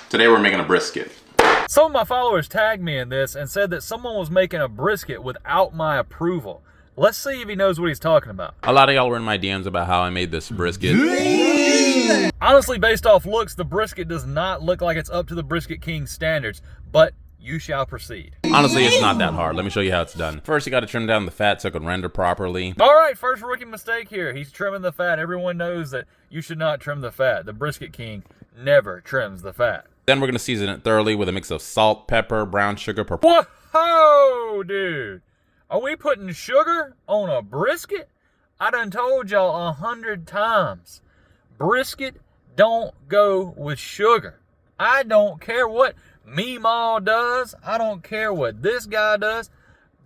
Today we're making a brisket. Some of my followers tagged me in this and said that someone was making a brisket without my approval. Let's see if he knows what he's talking about. A lot of y'all were in my DMs about how I made this brisket. Honestly, based off looks, the brisket does not look like it's up to the Brisket King standards, but you shall proceed. Honestly, it's not that hard. Let me show you how it's done. First, you got to trim down the fat so it can render properly. All right, first rookie mistake here. He's trimming the fat. Everyone knows that you should not trim the fat. The Brisket King never trims the fat. Then we're going to season it thoroughly with a mix of salt, pepper, brown sugar, purple. Whoa, dude. Are we putting sugar on a brisket? I done told y'all 100 times. Brisket don't go with sugar. I don't care what Meemaw does. I don't care what this guy does.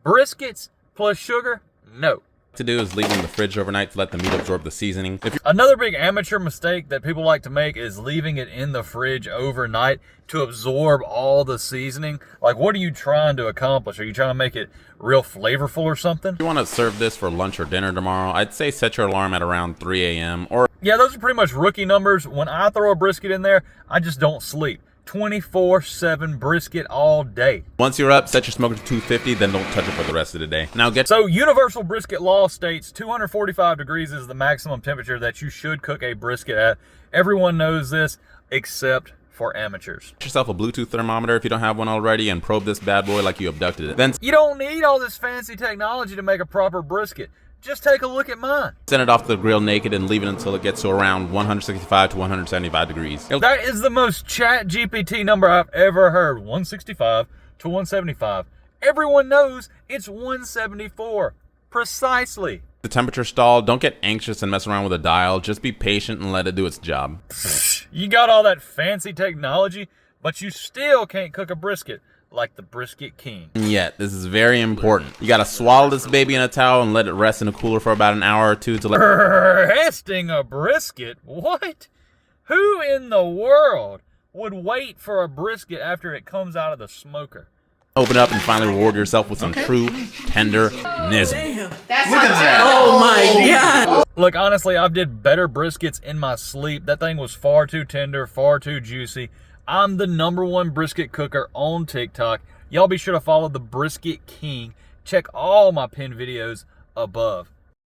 Briskets plus sugar, no. To do is leave it in the fridge overnight to let the meat absorb the seasoning. Another big amateur mistake that people like to make is leaving it in the fridge overnight to absorb all the seasoning. Like, what are you trying to accomplish? Are you trying to make it real flavorful or something? If you want to serve this for lunch or dinner tomorrow, I'd say set your alarm at around 3 a.m. or... Yeah, those are pretty much rookie numbers. When I throw a brisket in there, I just don't sleep. 24/7 brisket all day. Once you're up, set your smoker to 250, then don't touch it for the rest of the day. Now So universal brisket law states 245 degrees is the maximum temperature that you should cook a brisket at. Everyone knows this except for amateurs. Get yourself a Bluetooth thermometer if you don't have one already and probe this bad boy like you abducted it. Then you don't need all this fancy technology to make a proper brisket. Just take a look at mine. send it off to the grill naked and leave it until it gets to around 165 to 175 degrees. That is the most chat GPT number I've ever heard. 165 to 175. Everyone knows it's 174. Precisely. The temperature stall, don't get anxious and mess around with a dial. Just be patient and let it do its job. You got all that fancy technology, but you still can't cook a brisket like the Brisket King. And yet, this is very important. You gotta swallow this baby in a towel and let it rest in a cooler for about an hour or two to let... Resting a brisket? What? Who in the world would wait for a brisket after it comes out of the smoker? Open up and finally reward yourself with some true tenderness. Damn. Look at that. Oh my God. Look, honestly, I've did better briskets in my sleep. That thing was far too tender, far too juicy. I'm the #1 brisket cooker on TikTok. Y'all be sure to follow the Brisket King. Check all my pinned videos above.